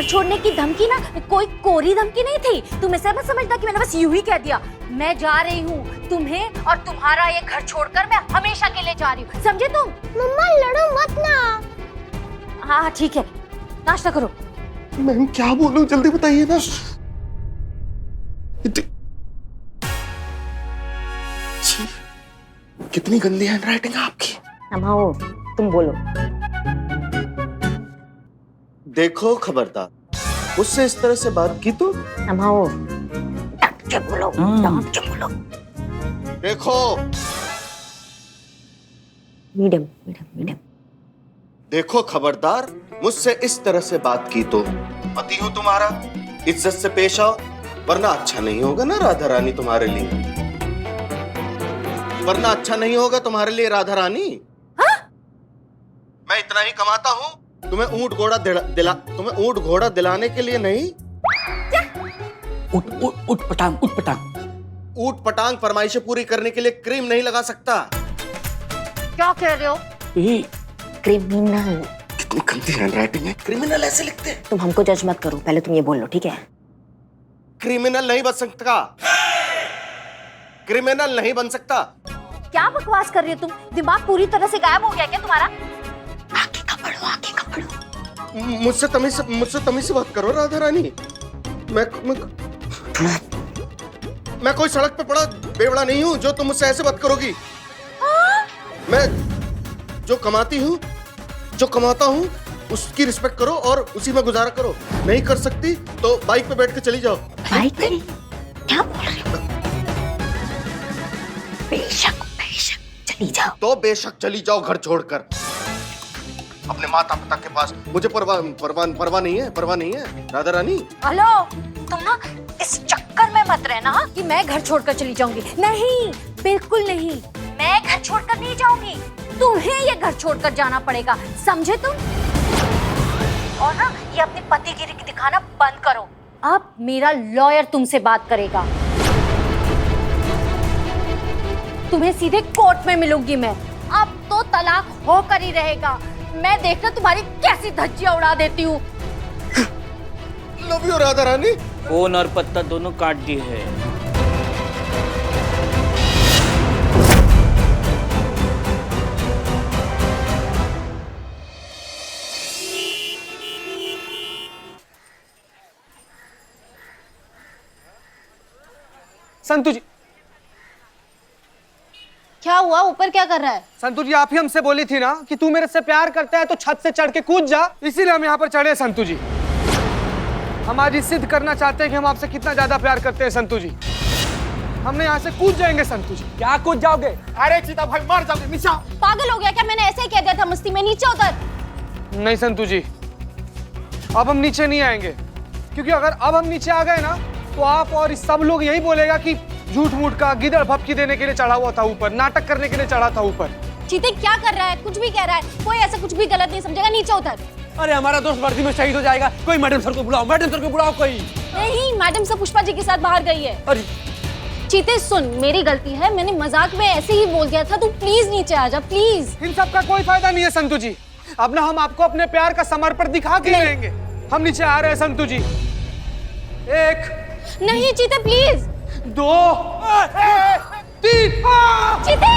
घर छोड़ने की धमकी ना कोई कोरी धमकी नहीं थी। तुम ऐसे मत समझना कि मैंने बस यूं ही कह दिया। मैं जा रही हूँ, तुम्हें और तुम्हारा ये घर छोड़कर मैं हमेशा के लिए जा रही हूँ, समझे तुम? मम्मा लड़ो मत ना। हाँ ठीक है, नाश्ता करो। मैं क्या बोलूं, जल्दी बताइए ना। छी, कितनी गंदी हैंडराइटिंग है आपकी। अम्माओ तुम बोलो। देखो खबरदार, मुझसे इस तरह से बात की तो अम्माओ डट के बोलो, डट के बोलो। देखो मीडियम मीडियम मीडियम। देखो खबरदार, मुझसे इस तरह से बात की तो पति हूं तुम्हारा, इज्जत से पेश आओ, वरना अच्छा नहीं होगा ना राधा रानी तुम्हारे लिए। वरना अच्छा नहीं होगा तुम्हारे लिए राधा रानी। हाँ? मैं इतना ही कमाता हूँ, तुम्हें ऊंट घोड़ा दिलाने के लिए नहीं। उठ पटांग। ऊट पटांग फरमाइशें पूरी करने के लिए क्रीम नहीं लगा सकता। क्या कह रहे हो? क्रिमिनल। कितनी गंदी हैंडराइटिंग है, क्रिमिनल ऐसे लिखते हैं। तुम हमको जज मत करो, पहले तुम ये बोल लो, ठीक है? क्रिमिनल नहीं बन सकता, क्रिमिनल नहीं बन सकता। क्या बकवास कर रही हो तुम? दिमाग पूरी तरह से गायब हो गया क्या तुम्हारा? आगे का बढ़ो। मुझसे तमीज से बात करो राधा रानी। मैं कोई सड़क पे पड़ा बेवड़ा नहीं हूँ जो तुम मुझसे ऐसे बात करोगी। मैं जो कमाता हूँ उसकी रिस्पेक्ट करो और उसी में गुजारा करो। नहीं कर सकती तो बाइक पे बैठ के चली जाओ। बाइक पे? क्या बोल रहे हो? बेशक चली जाओ। तो बेशक चली जाओ घर छोड़कर अपने माता पिता के पास। मुझे परवाह नहीं है राधा रानी। हेलो, तुम ना इस चक्कर में मत रहना कि मैं घर छोड़कर चली जाऊंगी। नहीं, बिल्कुल नहीं, मैं घर छोड़कर नहीं जाऊंगी। तुम्हें ये घर छोड़कर जाना पड़ेगा, समझे तुम? और ना ये अपनी पतिगिरी की दिखाना बंद करो। अब मेरा लॉयर तुमसे बात करेगा। तुम्हें सीधे कोर्ट में मिलूंगी मैं। अब तो तलाक होकर ही रहेगा। मैं देखना तुम्हारी कैसी धज्जियां उड़ा देती हूँ। Love you Radha Rani. Phone और पत्ता दोनों काट दिए हैं। संतु जी, क्या हुआ? ऊपर क्या कर रहा है? संतु जी, आप ही हमसे बोली थी ना कि तू मेरे से प्यार करता है तो छत से चढ़ के कूद जा, इसीलिए हम यहाँ पर चढ़े। संतु जी, हम आज ये सिद्ध करना चाहते हैं कि हम आपसे कितना ज्यादा प्यार करते हैं। संतु जी, हमने यहाँ से कूद जाएंगे। संतु जी, क्या कूद जाओगे? अरे चीता भाई, मर जाओगे। नीचे आओ। पागल हो गया क्या? मैंने ऐसे ही कह दिया था मस्ती में। नीचे उतर। नहीं संतु जी, अब हम नीचे नहीं आएंगे, क्योंकि अगर अब हम नीचे आ गए ना तो आप और सब लोग यही बोलेगा कि झूठ मूठ का गिदड़ भपकी देने के लिए चढ़ा हुआ था ऊपर, नाटक करने के लिए चढ़ा था ऊपर। चीते क्या कर रहा है? कुछ भी कह रहा है। कोई ऐसा कुछ भी गलत नहीं समझेगा। नीचे उतर। अरे हमारा दोस्त वर्दी में शहीद हो जाएगा। कोई मैडम सर को बुलाओ, मैडम सर को बुलाओ कोई। नहीं, मैडम सब पुष्पा जी के साथ बाहर गई है। अरे चीते सुन, मेरी गलती है, मैंने मजाक में ऐसे ही बोल दिया था। तू प्लीज नीचे आ जा, प्लीज। इन सब का कोई फायदा नहीं है संतु जी। अब ना हम आपको अपने प्यार का समर्पण दिखा के रहेंगे। हम नीचे आ रहे हैं संतु जी। 1 नहीं चीते, प्लीज। 2 3 चीते!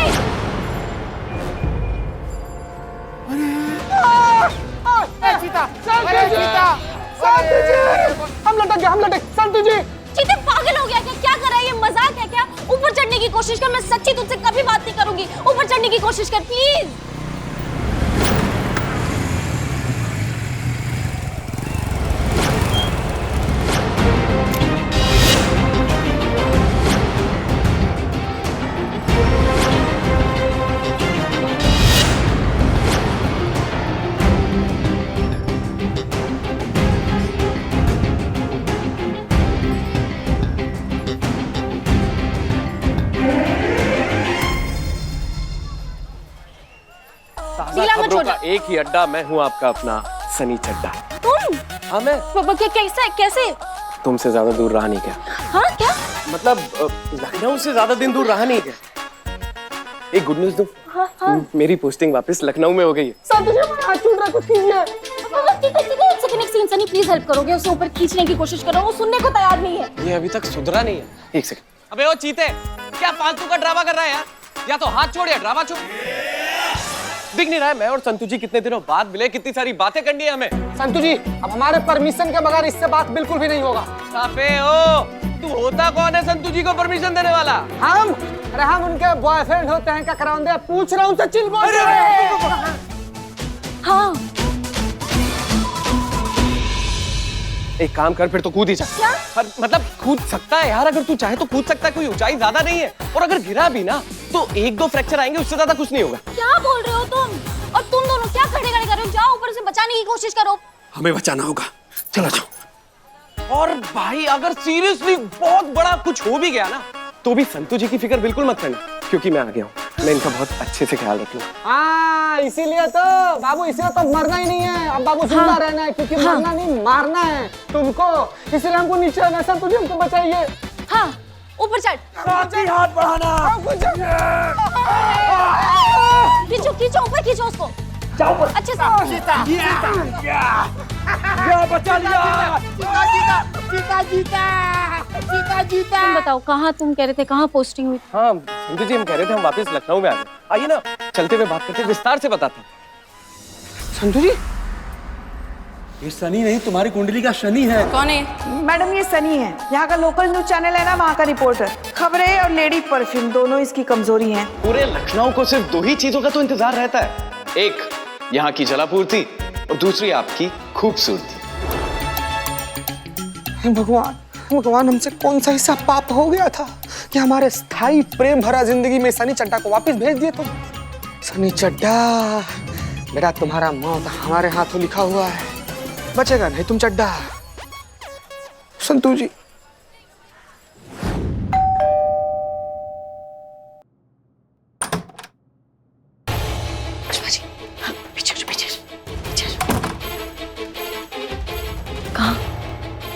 हम लटक। संतु जी, चीते पागल हो गया क्या? क्या कर रहा है? ये मजाक है क्या? ऊपर चढ़ने की कोशिश कर। मैं सच्ची तुझसे कभी बात नहीं करूंगी। ऊपर चढ़ने की कोशिश कर प्लीज। खबरों का एक ही अड्डा, मैं हूँ आपका अपना सनी चड्डा। तुम? हाँ मैं। कैसे? तुमसे ज्यादा दूर रहा नहीं क्या? हाँ क्या? मतलब लखनऊ से ज्यादा दिन दूर रहा नहीं क्या? एक गुड न्यूज दूं? हाँ। मेरी पोस्टिंग वापस लखनऊ में हो गई है। सब हाथ छूट रहा, कुछ कीजिए। एक्शन एक सीन। सनी प्लीज हेल्प करोगे, उसे ऊपर खींचने की कोशिश करो, वो सुनने को तैयार नहीं है। ये अभी तक सुधरा नहीं है। एक सेकंड। अबे ओ चीते, क्या फालतू का ड्रामा कर रहा है यार? या तो हाथ छोड़ या ड्रामा छोड़। दिख नहीं रहा है मैं और संतू जी कितने दिनों बाद मिले, कितनी सारी बातें करनी है हमें। संतू जी, अब हमारे परमिशन के बगैर इससे बात बिल्कुल भी नहीं होगा। साफे ओ, तू होता कौन है संतू जी को परमिशन देने वाला? हम? अरे हम उनके बॉयफ्रेंड होते हैं, क्या कराऊंगे? पूछ रहा हूँ सचिन बोल रहे हैं। हाँ एक काम कर, फिर तो कूद ही जा। क्या? मतलब कूद सकता है यार, अगर तू चाहे तो कूद सकता है, कोई ऊंचाई ज्यादा नहीं है। और अगर गिरा भी ना तो 1-2 फ्रैक्चर आएंगे, उससे ज्यादा कुछ नहीं होगा। क्या बोल रहे हो तुम? और तुम दोनों क्या खड़े खड़े कर रहे हो? जाओ ऊपर से बचाने की कोशिश करो। हमें बचाना होगा, चलो जाओ। और भाई अगर सीरियसली बहुत बड़ा कुछ हो भी गया ना, तो भी संतू जी की फिक्र बिल्कुल मत करना, क्योंकि मैं आ गया हूँ। मैं इनका बहुत अच्छे से ख्याल रखूंगा। हाँ, इसीलिए तो बाबू, इसीलिए तो मरना ही नहीं है अब बाबू, जिंदा रहना है, क्योंकि मरना नहीं मारना है तुमको। इसीलिए हमको नीचे आना। संतू जी हमको बचाइए। हाँ ऊपर चढ़। हाथ बढ़ाना। खींचो खींचो, ऊपर खींचो उसको। अच्छे से। तुम बताओ कहाँ, तुम कह रहे थे कहाँ पोस्टिंग हुई? हाँ संतू जी, हम कह रहे थे हम वापस लखनऊ में आ गए। आइए ना, चलते हुए बात करते, विस्तार से बताते हैं। संतू जी, ये सनी नहीं, तुम्हारी कुंडली का शनि है। कौन है? मैडम ये सनी है, यहाँ का लोकल न्यूज चैनल है ना, वहाँ का रिपोर्टर। खबरें और लेडी परफ्यूम दोनों इसकी कमजोरी हैं। पूरे लखनऊ को सिर्फ 2 ही चीजों का तो इंतजार रहता है, एक यहाँ की जलापूर्ति और दूसरी आपकी खूबसूरती। भगवान भगवान, हमसे कौन सा ऐसा पाप हो गया था कि हमारे स्थायी प्रेम भरा जिंदगी में सनी चड्डा को वापस भेज दिए तुम? सनी चड्डा, बेटा तुम्हारा मौत हमारे हाथों लिखा हुआ है, बचेगा नहीं तुम चड्डा। संतू जी,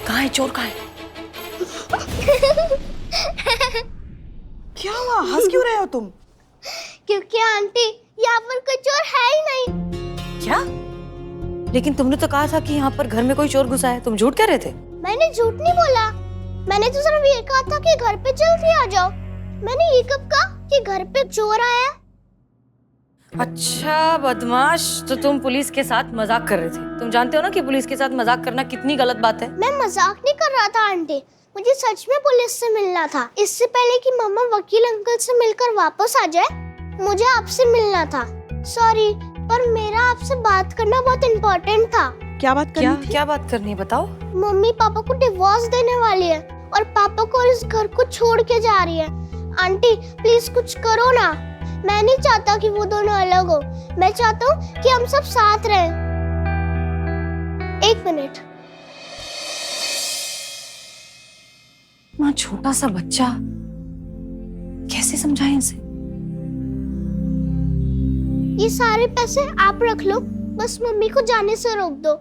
कहाँ है चोर? कहाँ है? क्या हुआ, हंस क्यों रहे हो तुम? क्योंकि आंटी यहाँ पर कोई चोर है ही नहीं। क्या? लेकिन तुमने तो कहा था कि यहाँ पर घर में कोई चोर घुसा है, तुम झूठ कह रहे थे। मैंने झूठ नहीं बोला, मैंने तो सिर्फ ये कहा था कि घर पे जल्दी आ जाओ। मैंने ये कब कहा कि घर पे चोर आया है? अच्छा बदमाश, तो तुम पुलिस के साथ मजाक कर रहे थे। तुम जानते हो ना कि पुलिस के साथ मजाक करना कितनी गलत बात है। मैं मजाक नहीं कर रहा था आंटी, मुझे सच में पुलिस से मिलना था। इससे पहले कि मम्मा वकील अंकल से मिलकर वापस आ जाए, मुझे आपसे मिलना था। सॉरी, पर मेरा आपसे बात करना बहुत इम्पोर्टेंट था। क्या बात करनी थी? क्या बात करनी है, बताओ। मम्मी पापा को डिवोर्स देने वाली है और पापा को इस घर को छोड़ के जा रही है। आंटी प्लीज कुछ करो ना, मैं नहीं चाहता कि वो दोनों अलग हो, मैं चाहता हूँ कि हम सब साथ रहें। 1 मिनट। इतना छोटा सा बच्चा, कैसे समझाएं इसे? ये सारे पैसे आप रख लो, बस मम्मी को जाने से रोक दो।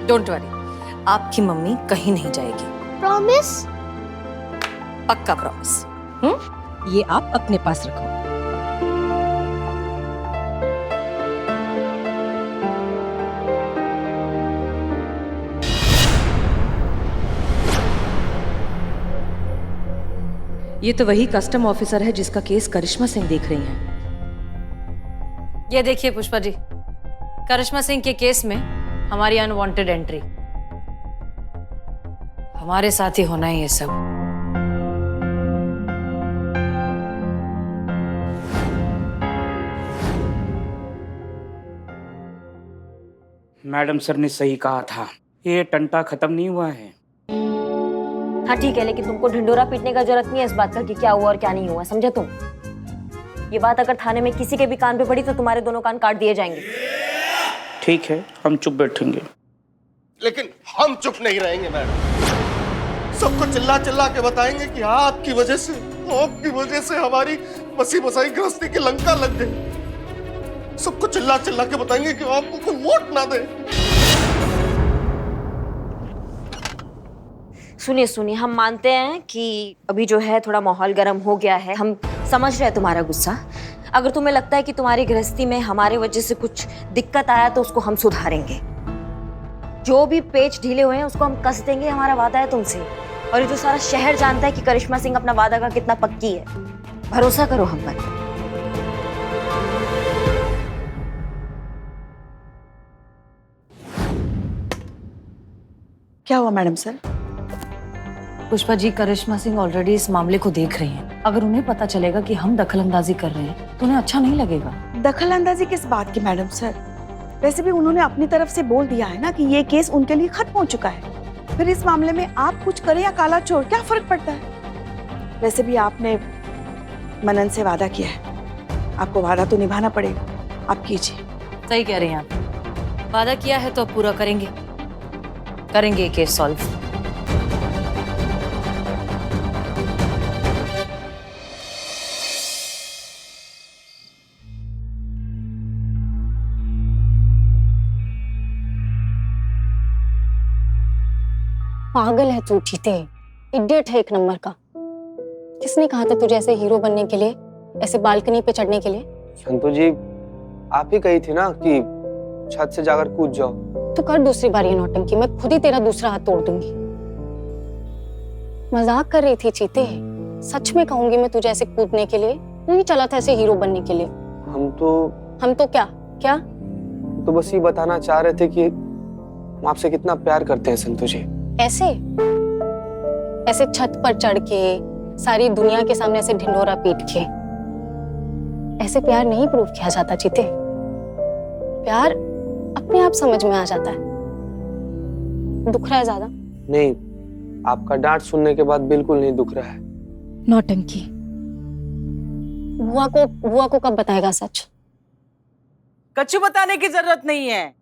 डोंट वरी, आपकी मम्मी कहीं नहीं जाएगी। प्रॉमिस? पक्का प्रॉमिस। ये आप अपने पास रखो। ये तो वही कस्टम ऑफिसर है जिसका केस करिश्मा सिंह देख रही हैं। ये देखिए पुष्पा जी, करिश्मा सिंह के केस में हमारी अनवांटेड एंट्री। हमारे साथ ही होना है ये सब। मैडम सर ने सही कहा था, ये टंटा खत्म नहीं हुआ है। हाँ ठीक है, लेकिन तुमको ढिंडोरा पीटने का जरूरत नहीं है इस बात का कि क्या हुआ और क्या नहीं हुआ, समझे तुम? ये बात अगर थाने में किसी के भी कान पे पड़ी तो तुम्हारे दोनों कान काट दिए जाएंगे। ठीक है, हम चुप बैठेंगे। लेकिन हम चुप नहीं रहेंगे मैडम। सबको चिल्ला चिल्ला के बताएंगे कि हाँ, आपकी वजह से हमारी बसी बसाई गृहस्थी की लंका लग गई। सबको चिल्ला चिल्ला के बताएंगे कि आपको कोई वोट ना दे। सुनिए, हम मानते हैं कि अभी जो है थोड़ा माहौल गर्म हो गया है। हम समझ रहे हैं तुम्हारा गुस्सा। अगर तुम्हें लगता है कि तुम्हारी गृहस्थी में हमारे वजह से कुछ दिक्कत आया तो उसको हम सुधारेंगे। जो भी पेच ढीले हुए हैं उसको हम कस देंगे, हमारा वादा है तुमसे। और ये तो सारा शहर जानता है कि करिश्मा सिंह अपना वादा का कितना पक्की है। भरोसा करो हम पर। क्या हुआ मैडम सर? पुष्पा जी, करिश्मा सिंह ऑलरेडी इस मामले को देख रही हैं। अगर उन्हें पता चलेगा कि हम दखलंदाजी कर रहे हैं तो उन्हें अच्छा नहीं लगेगा। दखल अंदाजी किस बात की मैडम सर? वैसे भी उन्होंने अपनी तरफ से बोल दिया है ना कि ये केस उनके लिए खत्म हो चुका है। फिर इस मामले में आप कुछ करें या काला चोर, क्या फर्क पड़ता है? वैसे भी आपने मनन से वादा किया है, आपको वादा तो निभाना पड़ेगा। आप कीजिए। सही कह रही हैं आप। वादा किया है तो अब पूरा करेंगे। करेंगे ये केस सॉल्व। पागल है तू चीते, इडियट है एक नंबर का। किसने कहा था तुझे ऐसे हीरो बनने के लिए, ऐसे बालकनी पे चढ़ने के लिए? संतु जी, आप ही कही थी ना कि छत से जाकर कूद जाओ। तू कर दूसरी बार ये नौटंकी, मैं खुद ही तेरा दूसरा हाथ तोड़ दूंगी। मजाक कर रही थी चीते, सच में कहूंगी मैं तुझे ऐसे कूदने के लिए। तू ही चला था ऐसे हीरो बनने के लिए। हम तो क्या क्या? तो बस ये बताना चाह रहे थे कि हम आपसे कितना प्यार करते हैं संतु जी। ऐसे ऐसे छत पर चढ़ के सारी दुनिया के सामने ऐसे ढिंढोरा पीट के ऐसे प्यार नहीं प्रूव किया जाता चीते। प्यार अपने आप समझ में आ जाता है। दुख रहा है ज्यादा? नहीं, आपका डांट सुनने के बाद बिल्कुल नहीं दुख रहा है। नौटंकी। बुआ को कब बताएगा सच? कच्चू बताने की जरूरत नहीं है,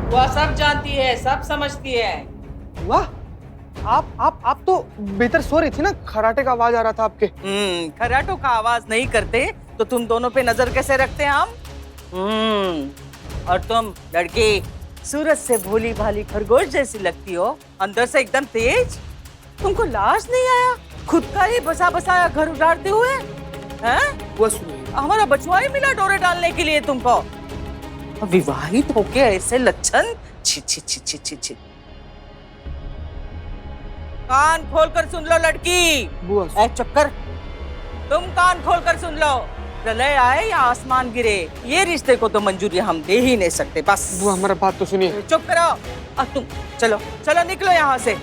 वह सब जानती है, सब समझती है। वाह, आप तो बेहतर सो रही थी ना, खराटे का आवाज आ रहा था आपके। खराटों का आवाज नहीं करते तो तुम दोनों पे नजर कैसे रखते हैं हम? और तुम लड़की सूरज से भोली भाली खरगोश जैसी लगती हो, अंदर से एकदम तेज। तुमको लाज नहीं आया खुद का ही बसा बसाया घर उजाड़ते हुए? हैं? वो सुनिए, हमारा बचवा ही मिला डोरे डालने के लिए तुमको। विवाहित होके ऐसे लक्षण, छी छी छी छी छी छी। कान खोलकर सुन लो लड़की। बुआ चक्कर, तुम कान खोलकर सुन लो। प्रलय आए या आसमान गिरे, ये रिश्ते को तो मंजूरी हम दे ही नहीं सकते। बस बुआ, हमारा बात तो सुनिए। चुप करो। अब तुम चलो चलो निकलो यहाँ से।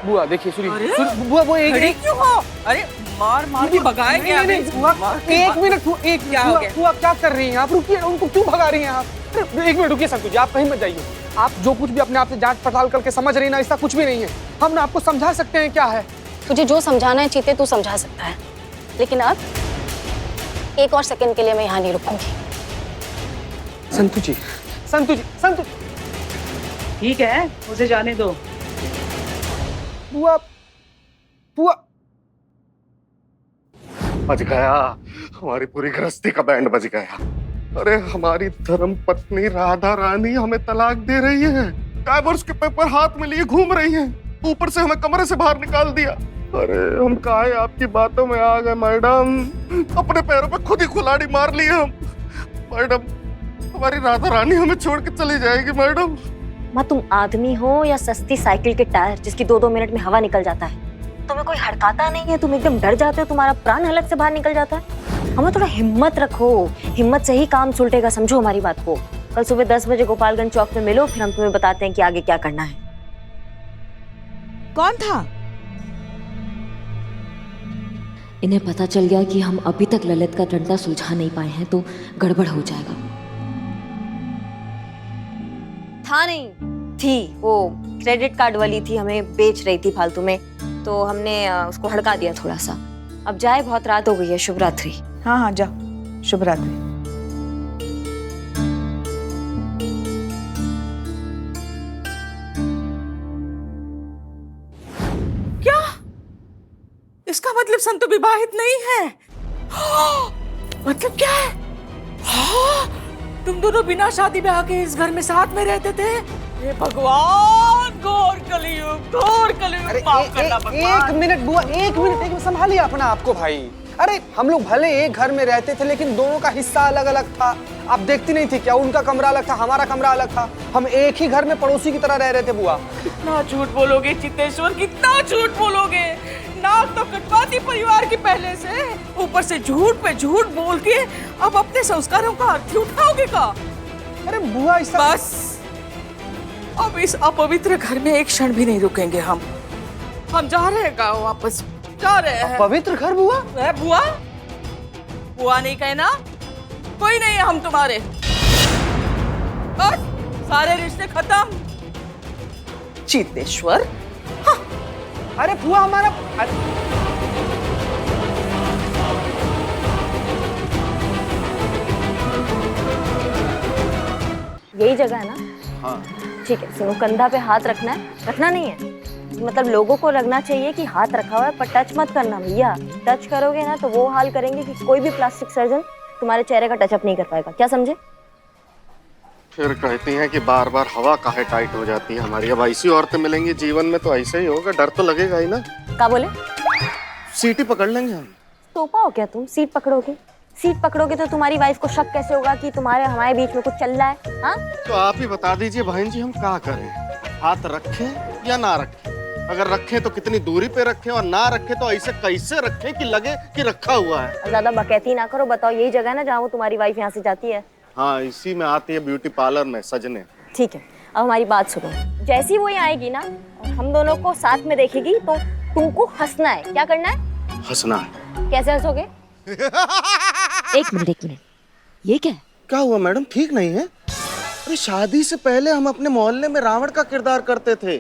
बुआ देखिए, सुनिए। बुआ वो एक क्यों हो? अरे मार मार के भगाएंगे। एक मिनट, क्या हो गया? बुआ क्या कर रही हैं आप? रुकिए, उनको क्यों भगा रही हैं आप? एक मिनट रुकिए संतु जी, आप कहीं मत जाइए। आप जो कुछ भी अपने आप से जांच पड़ताल करके समझ रही ना, ऐसा कुछ भी नहीं है। हम ना आपको समझा सकते हैं क्या है। तुझे जो समझाना है चीते तू समझा सकता है, लेकिन अब एक और सेकंड के लिए मैं यहाँ नहीं रुकूंगी। संतु जी, संतु जी, संतु। ठीक है, उसे जाने दो। बुआ, बुआ। बज गया, हमारी पूरी गृहस्थी का बैंड बज गया। अरे हमारी धर्म पत्नी राधा रानी हमें तलाक दे रही है, डाइवोर्स के पेपर हाथ में लिए घूम रही है, ऊपर से हमें कमरे से बाहर निकाल दिया। अरे हम काहे आपकी बातों में आ गए मैडम, अपने पैरों पे खुद ही कुल्हाड़ी मार ली हम। मैडम, हमारी राधा रानी हमें छोड़ के चली जाएगी मैडम। माँ, तुम आदमी हो या सस्ती साइकिल के टायर जिसकी 2-2 मिनट में हवा निकल जाता है? तुम्हें कोई हड़काता नहीं है, तुम एकदम डर जाते हो, तुम्हारा प्राण हलक से बाहर निकल जाता है। हमें थोड़ा हिम्मत रखो, हिम्मत से ही काम सुलटेगा, समझो हमारी बात को। कल सुबह 10 बजे गोपालगंज चौक में मिलो, फिर हम तुम्हें बताते हैं कि आगे क्या करना है। कौन था? इन्हें पता चल गया कि हम अभी तक ललित का डंडा सुलझा नहीं पाए हैं तो गड़बड़ हो जाएगा। था नहीं, थी वो क्रेडिट कार्ड वाली थी, हमें बेच रही थी फालतू में, तो हमने उसको हड़का दिया थोड़ा सा। अब जाए, बहुत रात हो गई है। शुभ रात्रि। हाँ हाँ जाओ, शुभ रात्रि। क्या? इसका मतलब संतु विवाहित नहीं है? मतलब क्या है? तुम दोनों बिना शादी ब्याह के इस घर में साथ में रहते थे? हे भगवान! घोर कलयुग, घोर कलयुग। अरे माफ करना भगवान। एक मिनट बुआ, एक मिनट संभालिए अपना आपको भाई। अरे हम लोग भले एक घर में रहते थे लेकिन दोनों का हिस्सा अलग अलग था। आप देखती नहीं थी क्या? उनका कमरा अलग था, हमारा कमरा अलग था। हम एक ही घर में पड़ोसी की तरह रह रहे थे बुआ। कितना झूठ बोलोगे चित्तेश्वर, कितना झूठ बोलोगे। नाक तो कटवाती परिवार की पहले से, ऊपर से झूठ पे झूठ बोल के अब अपने संस्कारों का अर्थ उठाओगे का? अरे बुआ ऐसा बस अब इस अपवित्र घर में एक क्षण भी नहीं रुकेंगे हम जा रहे हैं गाँव वापस, जा रहे हैं। पवित्र घर बुआ? बुआ बुआ नहीं कहना, कोई नहीं है हम तुम्हारे। बस सारे रिश्ते खत्म। चित्तेश्वर, हाँ। अरे बुआ हमारा यही जगह है ना? हाँ। ठीक है सुनो, कंधा पे हाथ रखना है, रखना नहीं है मतलब लोगों को लगना चाहिए कि हाथ रखा हुआ है, पर टच मत करना भैया। टच करोगे ना तो वो हाल करेंगे कि कोई भी प्लास्टिक सर्जन तुम्हारे चेहरे का टचअप नहीं कर पाएगा, क्या समझे? फिर कहती हैं कि बार बार हवा काहे टाइट हो जाती है हमारी। अब ऐसी औरतें मिलेंगी जीवन में तो ऐसे ही होगा, डर तो लगेगा ही ना। क्या बोले? सीट ही पकड़ लेंगे हम। तोपा हो क्या तुम? सीट पकड़ोगे? सीट पकड़ोगे तो तुम्हारी वाइफ को शक कैसे होगा कि तुम्हारे हमारे बीच में कुछ चल रहा है? हाँ तो आप ही बता दीजिए बहन जी, हम क्या करें? हाथ रखें या ना रखें? अगर रखें तो कितनी दूरी पे रखें, और ना रखें तो ऐसे कैसे रखें कि लगे कि रखा हुआ है? ज्यादा बकैती ना करो, बताओ यही जगह है ना जहाँ वो तुम्हारी वाइफ यहाँ से जाती है? हाँ, इसी में आती है ब्यूटी पार्लर में सजने। ठीक है, अब हमारी बात सुनो। जैसी वो यहाँ आएगी ना और हम दोनों को साथ में देखेगी तो तुमको हंसना है। क्या करना है? हंसना है। कैसे हंसोगे? एक मिनट, ये क्या है? क्या हुआ मैडम, ठीक नहीं है? अरे शादी से पहले हम अपने मोहल्ले में रावण का किरदार करते थे,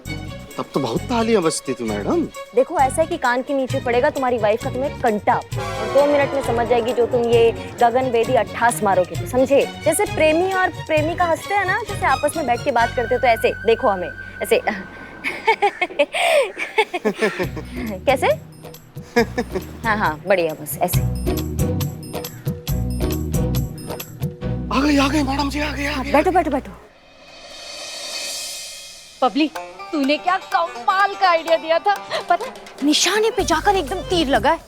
तब तो बहुत तालियां बजती थी मैडम। देखो ऐसा है कि कान के नीचे पड़ेगा तुम्हारी वाइफ का तुम्हें कंटा, और 2 मिनट में समझ जाएगी जो तुम ये गगन वेदी 28 मारोगे तो, समझे? जैसे प्रेमी और प्रेमिका हंसते हैं ना, जैसे आपस में बैठ के बात करते तो ऐसे देखो हमें ऐसे कैसे? हाँ बढ़िया, बस ऐसे। आ गई मैडम जी, आ गई। बैठो। पब्लिक, तूने क्या कमाल का आइडिया दिया था पता? निशाने पे जाकर एकदम तीर लगा है।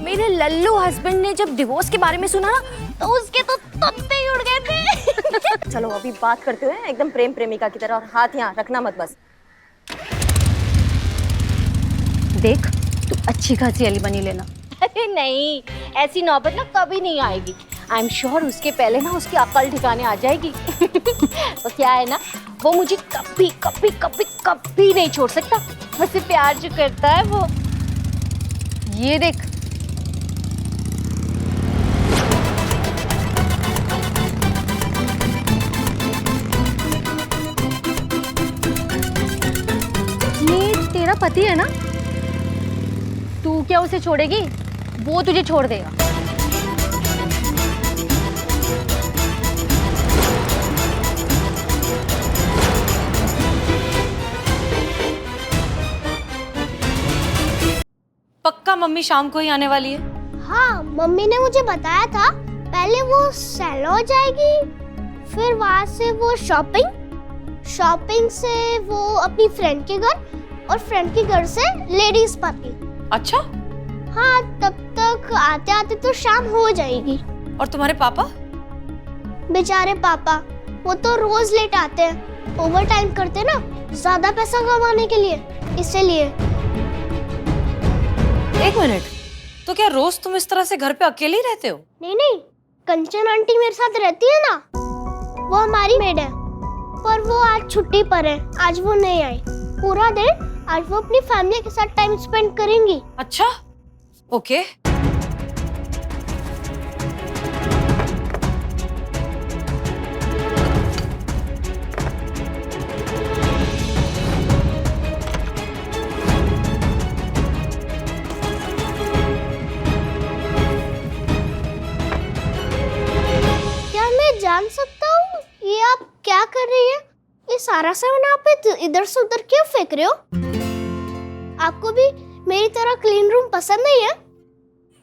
मेरे लल्लू हस्बैंड ने जब डिवोर्स के बारे में सुना ना तो उसके तो तत्ते ही उड़ गए थे। चलो अभी बात करते हुए एकदम प्रेम प्रेमिका की तरह, और हाथ यहाँ रखना मत बस। देख तू अच्छी खासी अली बनी लेना। अरे नहीं, ऐसी नौबत ना कभी नहीं आएगी। आई एम श्योर उसके पहले ना उसकी अक्ल ठिकाने आ जाएगी। तो क्या है ना, वो मुझे कभी कभी कभी कभी नहीं छोड़ सकता। मुझसे प्यार जो करता है वो, ये देख। ये तेरा पति है ना? तू क्या उसे छोड़ेगी? वो तुझे छोड़ देगा। पक्का मम्मी शाम को ही आने वाली है? हाँ, मम्मी ने मुझे बताया था। पहले वो सैलो जाएगी, फिर वहाँ से वो शॉपिंग से वो अपनी फ्रेंड के घर, और फ्रेंड के घर से लेडीज पार्टी। अच्छा। हाँ, तब तक आते आते तो शाम हो जाएगी। और तुम्हारे पापा? बेचारे पापा, वो तो रोज लेट आते हैं, ओवर टाइम करते ना, ज्यादा पैसा कमाने के लिए, इसीलिए। एक मिनट, तो क्या रोज तुम इस तरह से घर पे अकेले ही रहते हो? नहीं, कंचन आंटी मेरे साथ रहती है ना, वो हमारी मेड है, पर वो आज छुट्टी पर है, आज वो नहीं आई। पूरा दिन आज वो अपनी फैमिली के साथ टाइम स्पेंड करेंगी। अच्छा, ओके। जान सकता हूँ ये आप क्या कर रही है? ये सारा सामान आप इधर से उधर क्यों फेंक रहे हो? आपको भी मेरी तरह क्लीन रूम पसंद नहीं है?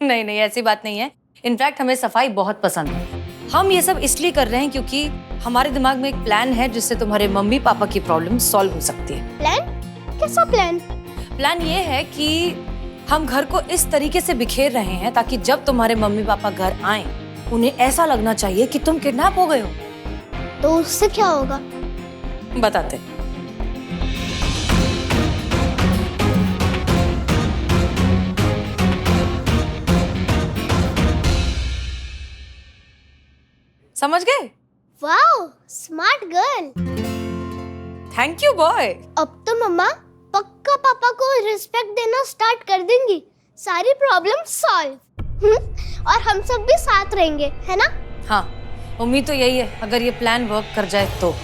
नहीं, ऐसी बात नहीं है। इनफैक्ट हमें सफाई बहुत पसंद है। हम ये सब इसलिए कर रहे हैं क्योंकि हमारे दिमाग में एक प्लान है जिससे तुम्हारे मम्मी पापा की प्रॉब्लम सॉल्व हो सकती है। प्लान? कैसा प्लान? प्लान ये है कि हम घर को इस तरीके से बिखेर रहे हैं ताकि जब तुम्हारे मम्मी पापा घर आए उन्हें ऐसा लगना चाहिए कि तुम किडनैप हो गए हो। तो उससे क्या होगा? बताते। समझ गए? Wow, smart girl. Thank you boy. अब तो मम्मा पक्का पापा को रिस्पेक्ट देना स्टार्ट कर देंगी। सारी प्रॉब्लम सॉल्व। और हम सब भी साथ रहेंगे, है ना? हाँ, उम्मीद तो यही है, अगर ये प्लान वर्क कर जाए तो।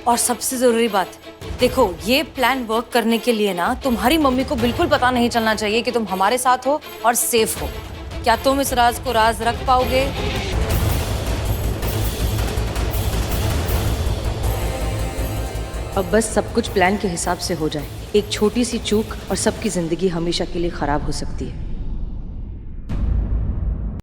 और सबसे जरूरी बात, देखो ये प्लान वर्क करने के लिए ना तुम्हारी मम्मी को बिल्कुल पता नहीं चलना चाहिए कि तुम हमारे साथ हो और सेफ हो। क्या तुम इस राज को राज रख पाओगे? अब बस सब कुछ प्लान के हिसाब से हो जाए। एक छोटी सी चूक और सबकी जिंदगी हमेशा के लिए खराब हो सकती है।